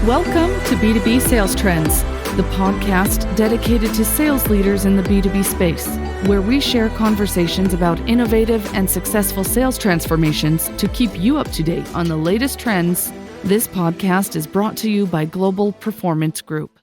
Welcome to B2B Sales Trends, the podcast dedicated to sales leaders in the B2B space, where we share conversations about innovative and successful sales transformations to keep you up to date on the latest trends. This podcast is brought to you by Global Performance Group.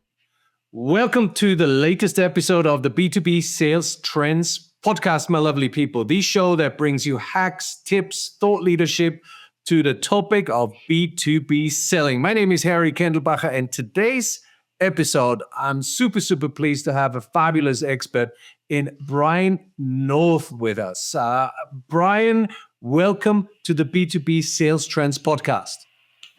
Welcome to the latest episode of the B2B Sales Trends Podcast, my lovely people. The show that brings you hacks, tips, thought leadership to the topic of B2B selling. My name is Harry Kendlbacher, and today's episode, I'm super pleased to have a fabulous expert in Brian North with us. Brian, welcome to the B2B Sales Trends Podcast.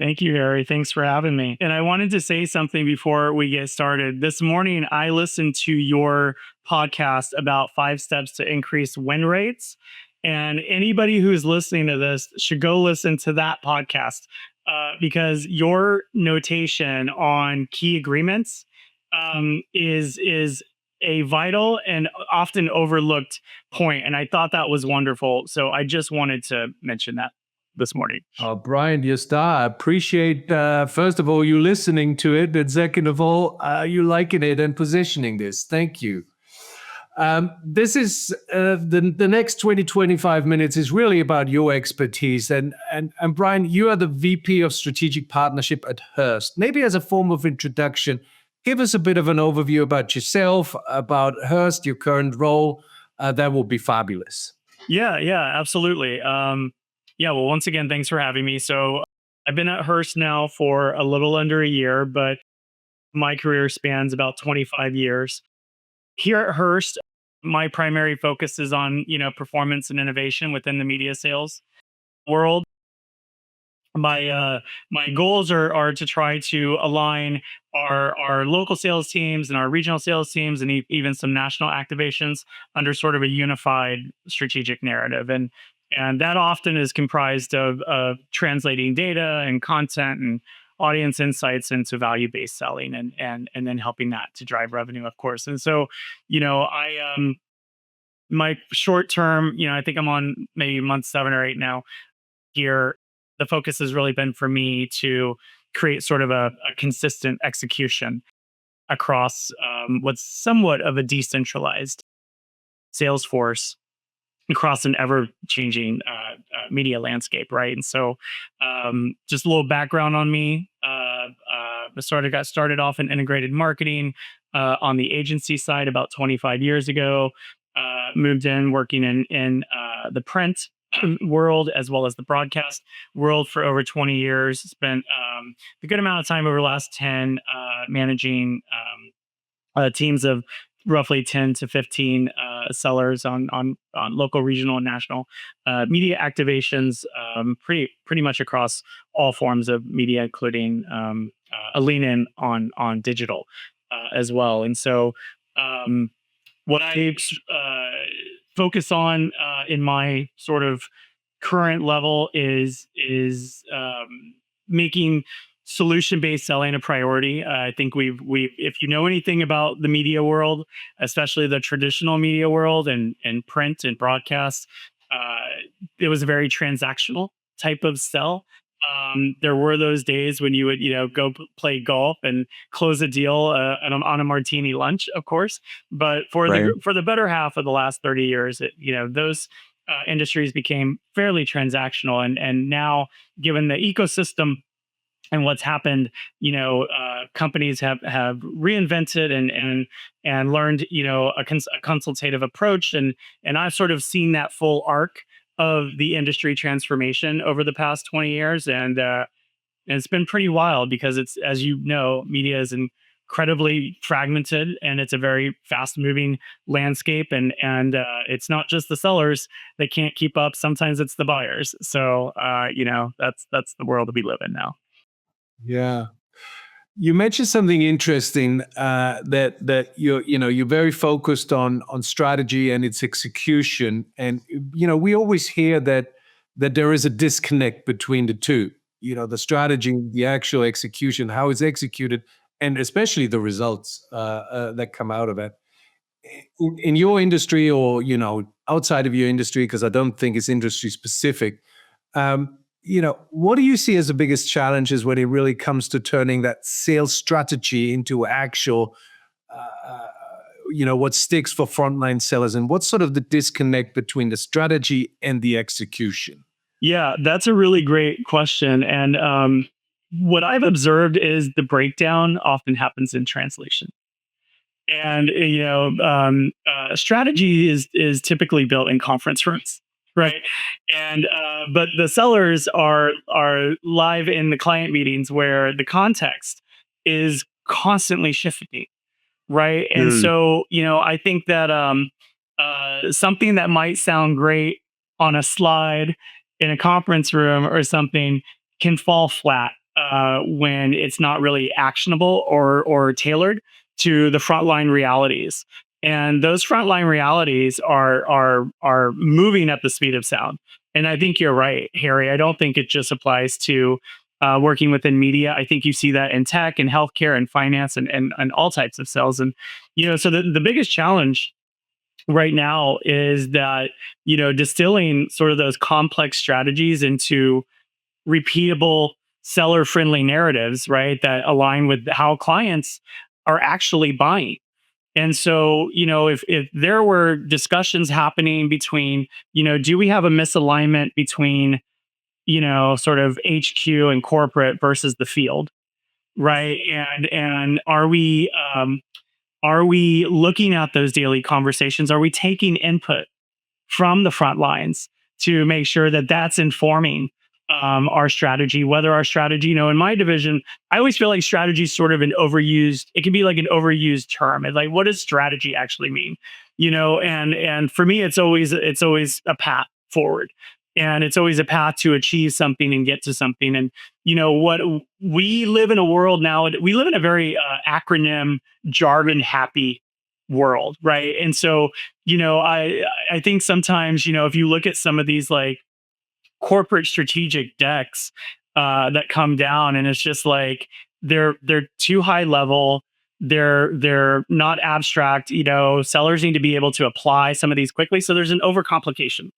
Thank you, Harry. Thanks for having me. And I wanted to say something before we get started. This morning, I listened to your podcast about 5 steps to increase win rates. And anybody who's listening to this should go listen to that podcast because your notation on key agreements is a vital and often overlooked point. And I thought that was wonderful. So I just wanted to mention that this morning. Oh, Brian, your star. I appreciate, first of all, you listening to it. And second of all, you liking it and positioning this. Thank you. This is the next 25 minutes is really about your expertise. And Brian, you are the VP of Strategic Partnership at Hearst. Maybe as a form of introduction, give us a bit of an overview about yourself, about Hearst, your current role. That will be fabulous. Yeah, absolutely. Well, once again, thanks for having me. So I've been at Hearst now for a little under a year, but my career spans about 25 years. Here at Hearst, my primary focus is on, performance and innovation within the media sales world. My goals are to try to align our local sales teams and our regional sales teams and even some national activations under sort of a unified strategic narrative. And that often is comprised of translating data and content and audience insights into value-based selling and then helping that to drive revenue, of course. And so, my short term, I think I'm on maybe month 7 or 8 now here. The focus has really been for me to create sort of a consistent execution across what's somewhat of a decentralized sales force across an ever-changing media landscape, right? And so, just a little background on me. I got started off in integrated marketing on the agency side about 25 years ago. Moved in working in the print world as well as the broadcast world for over 20 years. Spent a good amount of time over the last 10 managing teams of roughly 10 to 15 sellers on local, regional, and national media activations, pretty much across all forms of media, including a lean in on digital as well. And so, what I focus on in my sort of current level is making solution-based selling a priority. I think we've if you know anything about the media world, especially the traditional media world and print and broadcast, it was a very transactional type of sell. There were those days when you would, go play golf and close a deal on a martini lunch, of course. But for the better half of the last 30 years, those industries became fairly transactional. And now, given the ecosystem and what's happened, companies have reinvented and learned, a consultative approach, and I've sort of seen that full arc of the industry transformation over the past 20 years, and it's been pretty wild because it's, as you know, media is incredibly fragmented and it's a very fast-moving landscape, and it's not just the sellers that can't keep up. Sometimes it's the buyers. So that's the world that we live in now. Yeah. You mentioned something interesting that you're very focused on strategy and its execution, and we always hear that there is a disconnect between the two. The strategy, the actual execution, how it's executed, and especially the results that come out of it. In your industry, or outside of your industry, because I don't think it's industry specific. what do you see as the biggest challenges when it really comes to turning that sales strategy into actual, what sticks for frontline sellers, and what's sort of the disconnect between the strategy and the execution? Yeah, that's a really great question. And what I've observed is the breakdown often happens in translation. And strategy is typically built in conference rooms, right? And but the sellers are live in the client meetings where the context is constantly shifting, right? And so I think that something that might sound great on a slide in a conference room or something can fall flat when it's not really actionable or tailored to the frontline realities. And those frontline realities are moving at the speed of sound. And I think you're right, Harry. I don't think it just applies to working within media. I think you see that in tech and healthcare and finance and all types of sales. And so the biggest challenge right now is that distilling sort of those complex strategies into repeatable seller friendly narratives, right, that align with how clients are actually buying. And so if there were discussions happening between do we have a misalignment between sort of HQ and corporate versus the field, right? And are we looking at those daily conversations? Are we taking input from the front lines to make sure that that's informing our strategy? Whether our strategy, in my division, I always feel like strategy is sort of an overused. It can be like an overused term. It's like, what does strategy actually mean? And for me, it's always a path forward, and it's always a path to achieve something and get to something. And what we live in a world now, we live in a very acronym jargon happy world, right? And so I think sometimes if you look at some of these like corporate strategic decks that come down, and it's just like they're too high level, they're not abstract. Sellers need to be able to apply some of these quickly, so there's an overcomplication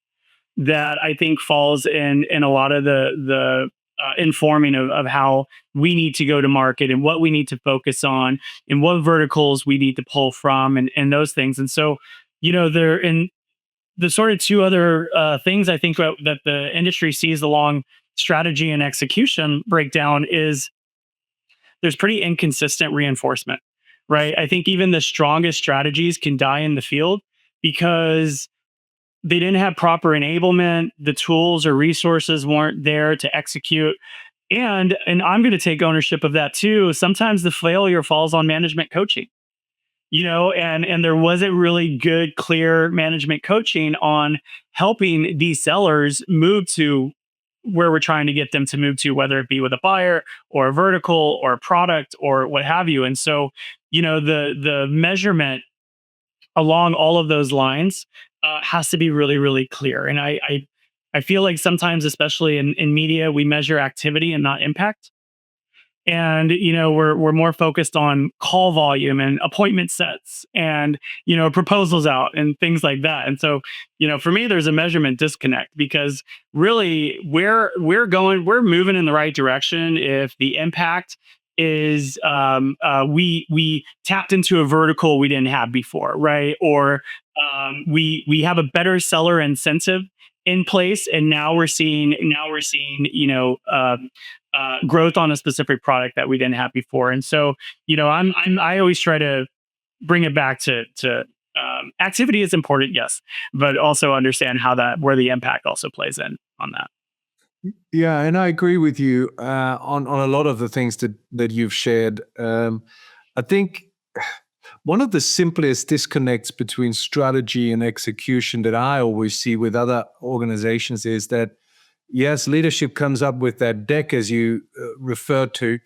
that I think falls in a lot of the informing of how we need to go to market and what we need to focus on and what verticals we need to pull from and those things. And so, they're in the sort of two other things I think that the industry sees along strategy and execution breakdown is there's pretty inconsistent reinforcement, right? I think even the strongest strategies can die in the field because they didn't have proper enablement. The tools or resources weren't there to execute. And I'm going to take ownership of that too. Sometimes the failure falls on management coaching, and there wasn't really good, clear management coaching on helping these sellers move to where we're trying to get them to move to, whether it be with a buyer or a vertical or a product or what have you. And so, the measurement along all of those lines has to be really, really clear. And I feel like sometimes, especially in media, we measure activity and not impact. And we're more focused on call volume and appointment sets and proposals out and things like that. And so for me, there's a measurement disconnect because really we're moving in the right direction if the impact is we tapped into a vertical we didn't have before, right? Or we have a better seller incentive in place, and now we're seeing growth on a specific product that we didn't have before. And so I always try to bring it back to activity is important, yes, but also understand where the impact also plays in on that. Yeah, and I agree with you on a lot of the things that you've shared. I think one of the simplest disconnects between strategy and execution that I always see with other organizations is that, yes, leadership comes up with that deck, as you referred to,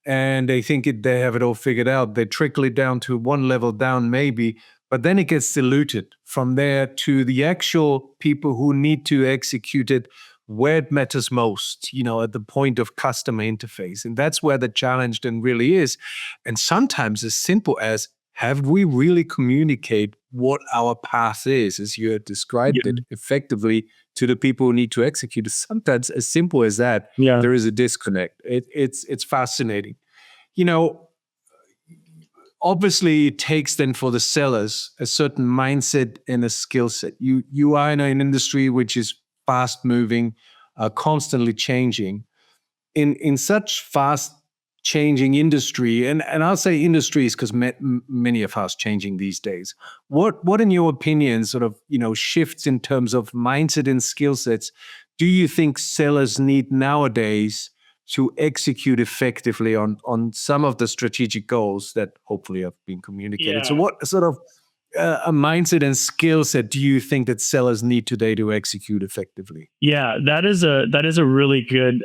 and they think they have it all figured out. They trickle it down to one level down maybe, but then it gets diluted from there to the actual people who need to execute it where it matters most, at the point of customer interface. And that's where the challenge then really is. And sometimes as simple as, have we really communicate what our path is, as you had described it effectively to the people who need to execute. Sometimes as simple as that, Yeah. there is a disconnect. It's fascinating. You know, obviously it takes then for the sellers a certain mindset and a skill set. You are in an industry which is fast moving, constantly changing. In such fast changing industry, and I'll say industries because many are fast changing these days. What in your opinion sort of shifts in terms of mindset and skill sets do you think sellers need nowadays to execute effectively on some of the strategic goals that hopefully have been communicated? So Yeah. what sort of a mindset and skill set do you think that sellers need today to execute effectively? Yeah, that is a really good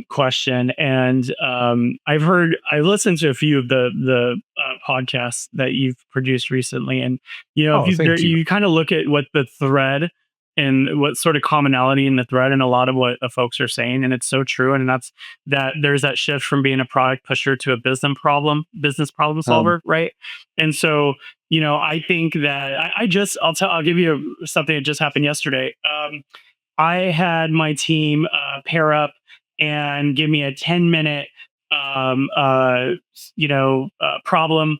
question, and I listened to a few of the podcasts that you've produced recently, and if Oh, thank you. you kind of look at what the thread and what sort of commonality in the thread and a lot of what the folks are saying, and it's so true, and that's that there's that shift from being a product pusher to a business problem Um, solver, right? And so I think that I'll give you something that just happened yesterday. I had my team pair up and give me a 10-minute problem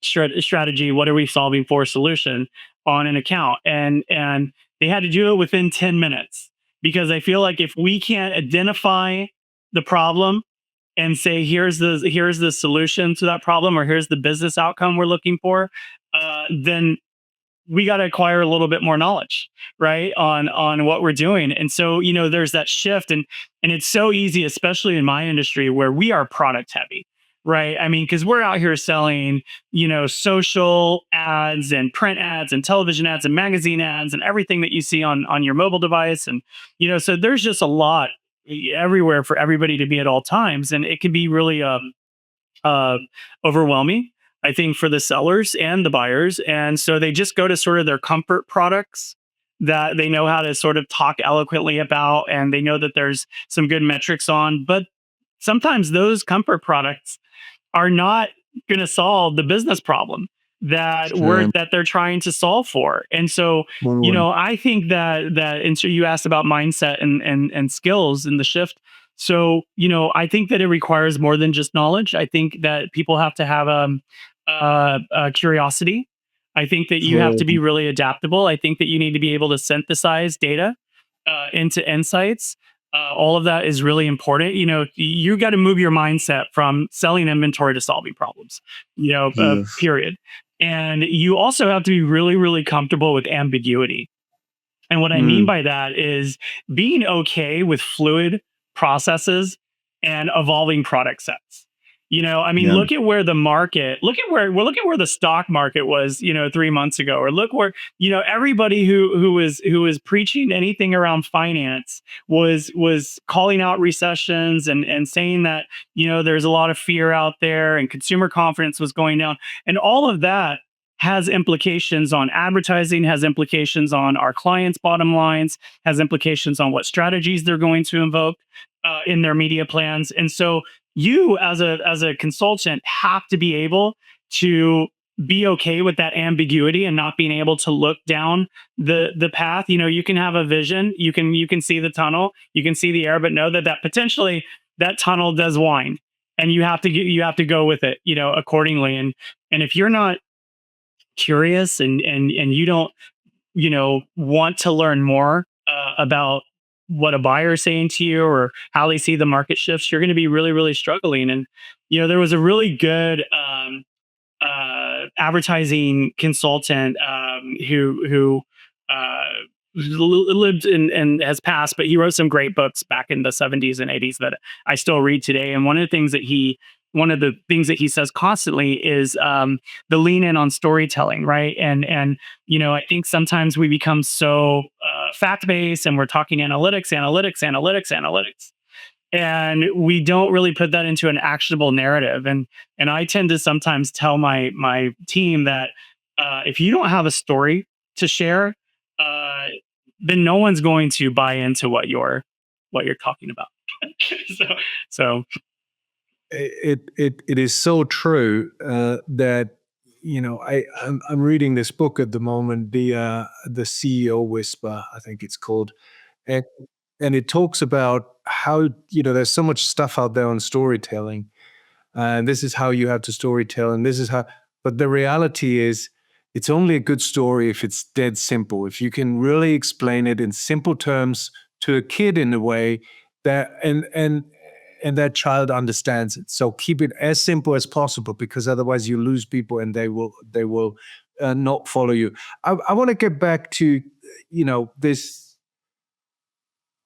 strategy. What are we solving for solution on an account? And they had to do it within 10 minutes, because I feel like if we can't identify the problem and say here's the solution to that problem, or here's the business outcome we're looking for, then we got to acquire a little bit more knowledge, right, on what we're doing. And so there's that shift, and it's so easy, especially in my industry where we are product heavy, right? I mean, because we're out here selling social ads and print ads and television ads and magazine ads and everything that you see on your mobile device. And so there's just a lot everywhere for everybody to be at all times, and it can be really uh, overwhelming, I think, for the sellers and the buyers. And so they just go to sort of their comfort products that they know how to sort of talk eloquently about, and they know that there's some good metrics on. But sometimes those comfort products are not going to solve the business problem Sure. that they're trying to solve for. And so, One. I think and so you asked about mindset and skills and the shift. So, I think that it requires more than just knowledge. I think that people have to have curiosity. I think that you have to be really adaptable. I think that you need to be able to synthesize data into insights. All of that is really important. You got to move your mindset from selling inventory to solving problems, Yes. period. And you also have to be really, really comfortable with ambiguity. And what I mean Mm. by that is being okay with fluid processes and evolving product sets. I mean, Yeah. look at where the stock market was, 3 months ago, or look where, everybody who was preaching anything around finance was calling out recessions and saying that, there's a lot of fear out there and consumer confidence was going down. And all of that has implications on advertising, has implications on our clients' bottom lines, has implications on what strategies they're going to invoke in their media plans. And so you as a consultant have to be able to be okay with that ambiguity and not being able to look down the path. You can have a vision, you can see the tunnel, you can see the air, but know that potentially that tunnel does wind, and you have to go with it, accordingly. And if you're not curious and you don't want to learn more about what a buyer is saying to you or how they see the market shifts, you're going to be really, really struggling. And there was a really good advertising consultant who lived and has passed, but he wrote some great books back in the 70s and 80s that I still read today. And one of the things that he says constantly is the lean in on storytelling, right? And I think sometimes we become so fact based, and we're talking analytics, and we don't really put that into an actionable narrative. And I tend to sometimes tell my team that if you don't have a story to share, uh, then no one's going to buy into what you're talking about. so so It is so true that I'm reading this book at the moment, the CEO Whisper, I think it's called, and it talks about how, there's so much stuff out there on storytelling, and this is how you have to storytell, and this is how. But the reality is, it's only a good story if it's dead simple. If you can really explain it in simple terms to a kid in a way that and that child understands it. So keep it as simple as possible, because otherwise you lose people and they will not follow you. I want to get back to this.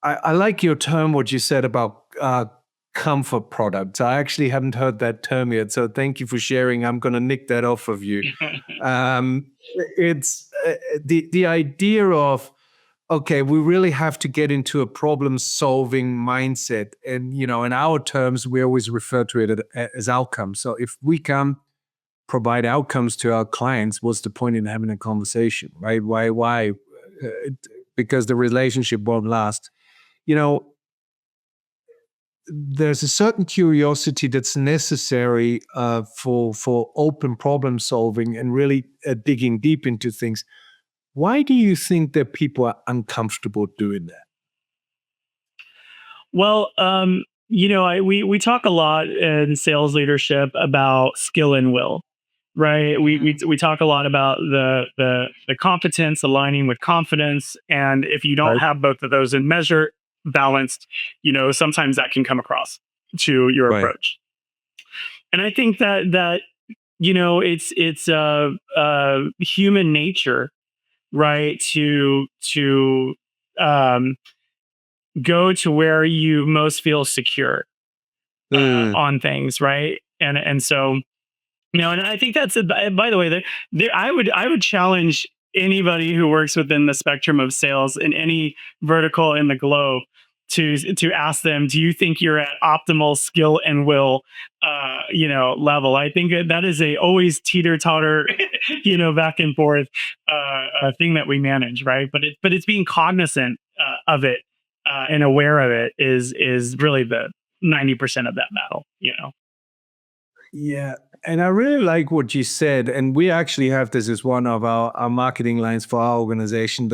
I like your term, what you said about comfort products. I actually haven't heard that term yet, so thank you for sharing. I'm going to nick that off of you. It's the idea of, okay, we really have to get into a problem-solving mindset, and in our terms, we always refer to it as outcomes. So if we can provide outcomes to our clients, what's the point in having a conversation, right? Why? Because the relationship won't last. There's a certain curiosity that's necessary for open problem solving and really digging deep into things. Why do you think that people are uncomfortable doing that? Well, we talk a lot in sales leadership about skill and will, right? We talk a lot about the competence aligning with confidence, and if you don't Right. have both of those in measure balanced, sometimes that can come across to your Right. approach. And I think that it's human nature, right, to um, go to where you most feel secure Mm, on things, right? And so, and I think that's by the way, I would challenge anybody who works within the spectrum of sales in any vertical in the globe to ask them, do you think you're at optimal skill and will level? I think that is a always teeter-totter back and forth thing that we manage, right? But it's being cognizant of it and aware of it is really the 90% of that battle. yeah. And I really like what you said. And we actually have this as one of our marketing lines for our organization.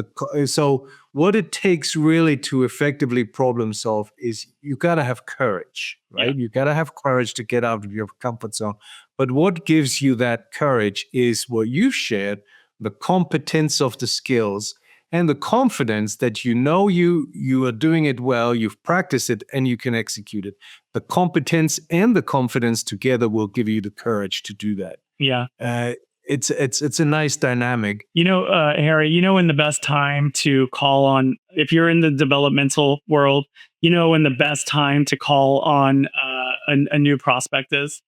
So what it takes really to effectively problem solve is you got to have courage, right? Yeah. You got to have courage to get out of your comfort zone. But what gives you that courage is what you've shared, the competence of the skills and the confidence that you are doing it well, you've practiced it, and you can execute it. The competence and the confidence together will give you the courage to do that. Yeah. It's a nice dynamic. Harry, when the best time to call on, if you're in the developmental world, when the best time to call on a new prospect is?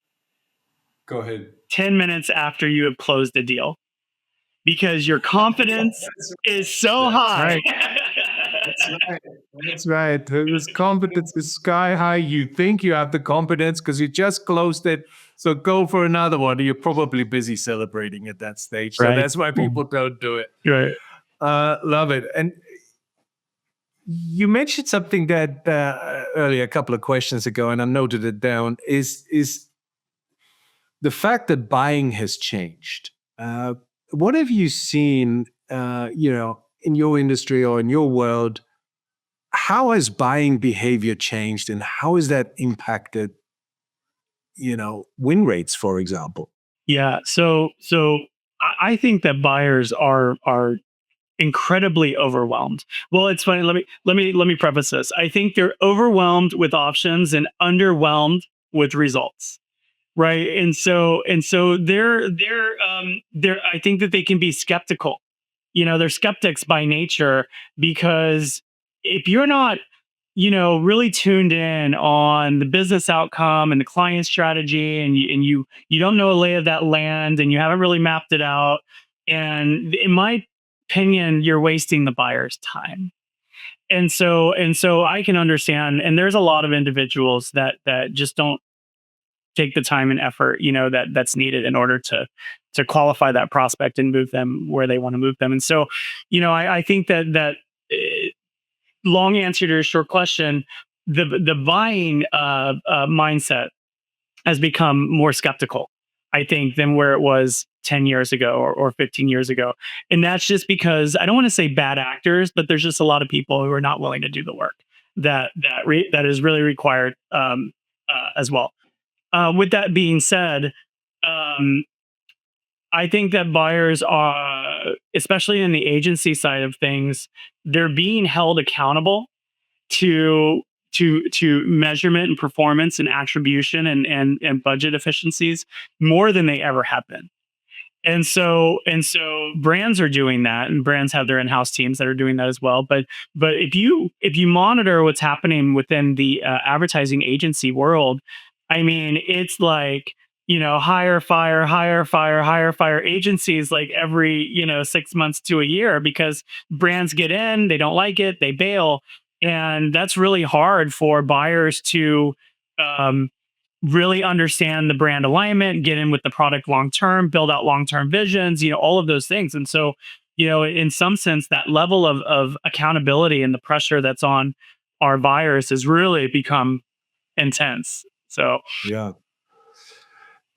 Go ahead. 10 minutes after you have closed a deal, because your confidence is so high. That's right. This competence is sky high. You think you have the competence because you just closed it. So go for another one. You're probably busy celebrating at that stage. So Right. that's why people don't do it. Right. Love it. And you mentioned something that earlier, a couple of questions ago, and I noted it down, is the fact that buying has changed. What have you seen, in your industry or in your world? How has buying behavior changed, and how has that impacted, win rates, for example? Yeah. So I think that buyers are incredibly overwhelmed. Well, it's funny. Let me preface this. I think they're overwhelmed with options and underwhelmed with results. Right. And so they're I think that they can be skeptical. They're skeptics by nature, because if you're not, really tuned in on the business outcome and the client strategy, and you don't know a lay of that land, and you haven't really mapped it out, and in my opinion, you're wasting the buyer's time. And so I can understand, and there's a lot of individuals that just don't take the time and effort, that's needed in order to qualify that prospect and move them where they want to move them. And so, I think that long answer to your short question, the buying mindset has become more skeptical, I think, than where it was 10 years ago or 15 years ago. And that's just because I don't want to say bad actors, but there's just a lot of people who are not willing to do the work that is really required as well. With that being said, I think that buyers are, especially in the agency side of things, they're being held accountable to measurement and performance and attribution and budget efficiencies more than they ever have been. And so brands are doing that, and brands have their in-house teams that are doing that as well. But if you monitor what's happening within the advertising agency world, I mean, it's like, hire, fire agencies like every, 6 months to a year, because brands get in, they don't like it, they bail. And that's really hard for buyers to really understand the brand alignment, get in with the product long term, build out long term visions, all of those things. And so, in some sense, that level of accountability and the pressure that's on our buyers has really become intense. So, yeah.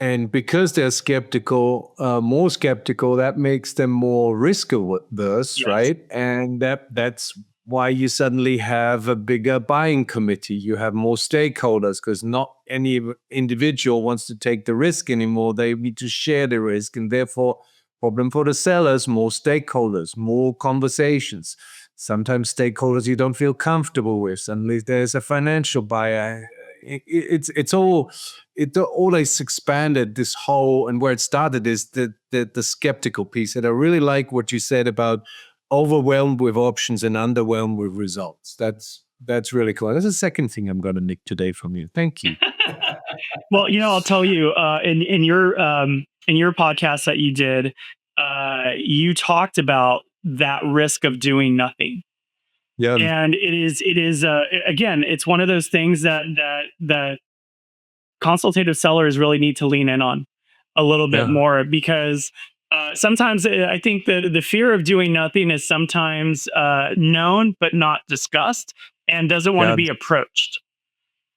And because they're skeptical, more skeptical, that makes them more risk averse, yes. right? And that's why you suddenly have a bigger buying committee. You have more stakeholders, because not any individual wants to take the risk anymore. They need to share the risk, and therefore, problem for the sellers, more stakeholders, more conversations. Sometimes stakeholders you don't feel comfortable with. Suddenly there's a financial buyer. It's always expanded this whole, and where it started is the skeptical piece. And I really like what you said about overwhelmed with options and underwhelmed with results. That's really cool. That's the second thing I'm going to nick today from you. Thank you. Well, I'll tell you, in your podcast that you did, you talked about that risk of doing nothing. Yeah. And it is again, it's one of those things that consultative sellers really need to lean in on a little bit more, because sometimes I think that the fear of doing nothing is sometimes known but not discussed, and doesn't want to be approached.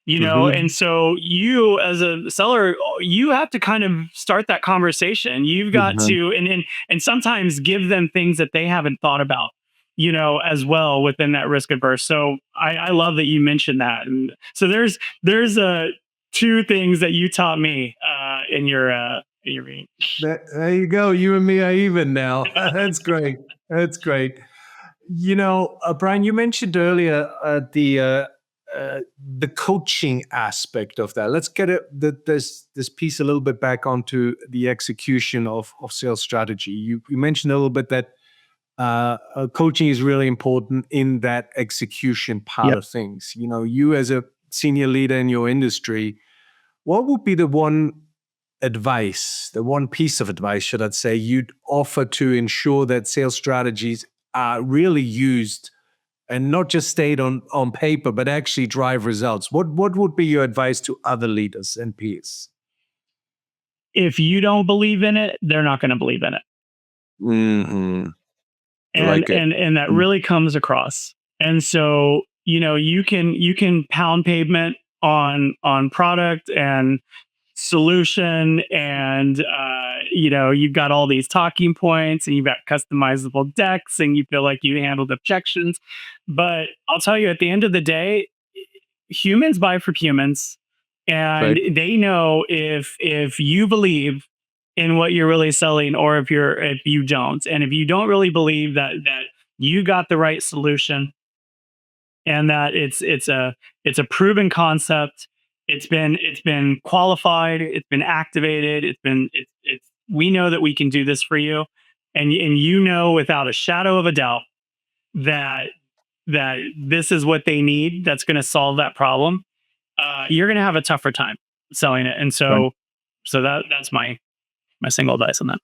And so you, as a seller, you have to kind of start that conversation. You've got to and sometimes give them things that they haven't thought about, as well within that risk averse. So I love that you mentioned that. And so there's two things that you taught me in your reading. There you go. You and me are even now. That's great. That's great. Brian, you mentioned earlier the coaching aspect of that. Let's get this piece a little bit back onto the execution of sales strategy. You mentioned a little bit that coaching is really important in that execution part of things. You as a senior leader in your industry, what would be the one piece of advice, should I say, you'd offer to ensure that sales strategies are really used and not just stayed on paper, but actually drive results? What would be your advice to other leaders and peers? If you don't believe in it, they're not going to believe in it. Mm-hmm. And that really comes across. And so, you can pound pavement on product and solution, and you've got all these talking points, and you've got customizable decks, and you feel like you handled objections. But I'll tell you, at the end of the day, humans buy from humans, and they know if you believe in what you're really selling, or if you don't. And if you don't really believe that you got the right solution, and that it's a proven concept, it's been qualified, it's been activated, we know that we can do this for you, and without a shadow of a doubt that this is what they need, that's going to solve that problem, you're going to have a tougher time selling it. And so that's my single advice on that.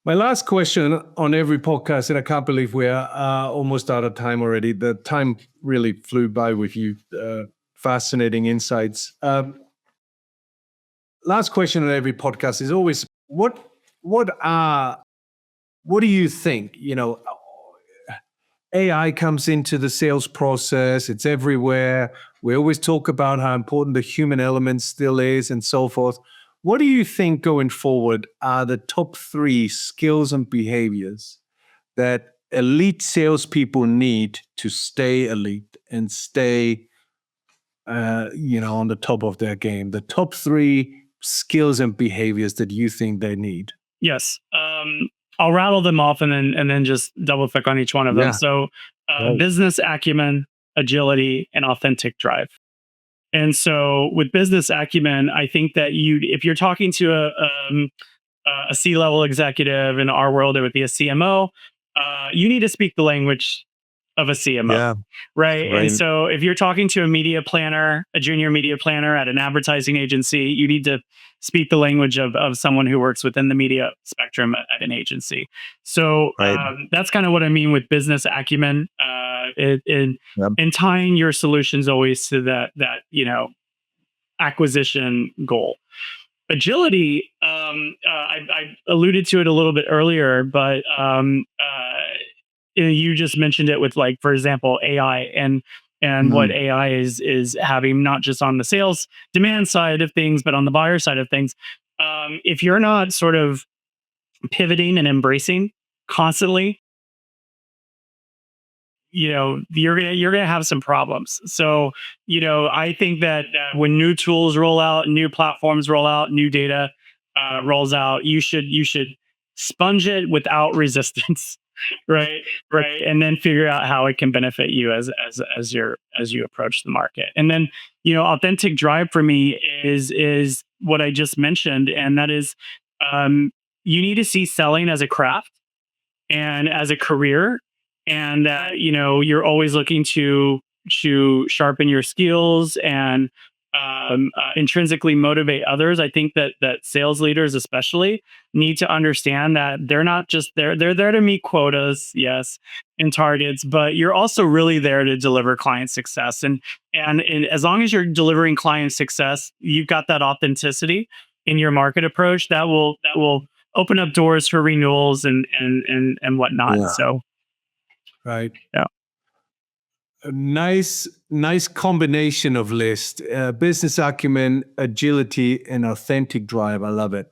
My last question on every podcast, and I can't believe we're almost out of time already. The time really flew by with you. Fascinating insights. Last question on every podcast is always, what do you think? AI comes into the sales process. It's everywhere. We always talk about how important the human element still is and so forth. what do you think going forward are the top 3 skills and behaviors that elite salespeople need to stay elite and stay, on the top of their game? The top 3 skills and behaviors that you think they need. Yes. I'll rattle them off and then just double click on each one of them. Yeah. So Right. business acumen, agility, and authentic drive. And so with business acumen, I think that if you're talking to a C-level executive in our world, it would be a CMO. You need to speak the language of a CMO, Yeah. right? Right. And so if you're talking to a media planner, a junior media planner at an advertising agency, you need to speak the language of someone who works within the media spectrum at an agency. So Right. that's kind of what I mean with business acumen, Yep. and tying your solutions always to that acquisition goal. Agility, I alluded to it a little bit earlier, but you just mentioned it with, like, for example, AI and what AI is having, not just on the sales demand side of things, but on the buyer side of things. If you're not sort of pivoting and embracing constantly, you're gonna have some problems. So, I think that when new tools roll out, new platforms roll out, new data rolls out, you should sponge it without resistance, right? Right, and then figure out how it can benefit you as you approach the market. And then, authentic drive for me is what I just mentioned, and that is, you need to see selling as a craft and as a career, and that you're always looking to sharpen your skills and intrinsically motivate others. I think that sales leaders especially need to understand that they're not just there; they're there to meet quotas, yes, and targets, but you're also really there to deliver client success. And as long as you're delivering client success, you've got that authenticity in your market approach that will open up doors for renewals and whatnot. Yeah. So, Right. yeah. A nice combination of list: business acumen, agility, and authentic drive. I love it.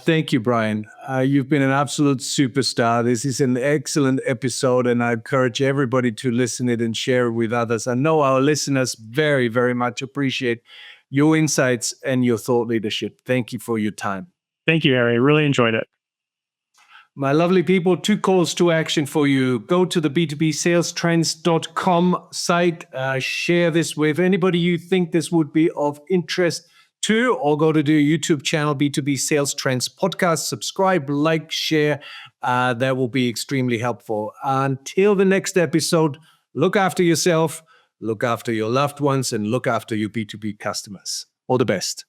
Thank you, Brian. You've been an absolute superstar. This is an excellent episode, and I encourage everybody to listen it and share it with others. I know our listeners very, very much appreciate your insights and your thought leadership. Thank you for your time. Thank you, Harry. Really enjoyed it. My lovely people, 2 calls to action for you. Go to the B2B Sales Trends.com site. Share this with anybody you think this would be of interest to, or go to the YouTube channel, B2B Sales Trends Podcast. Subscribe, like, share. That will be extremely helpful. Until the next episode, look after yourself, look after your loved ones, and look after your B2B customers. All the best.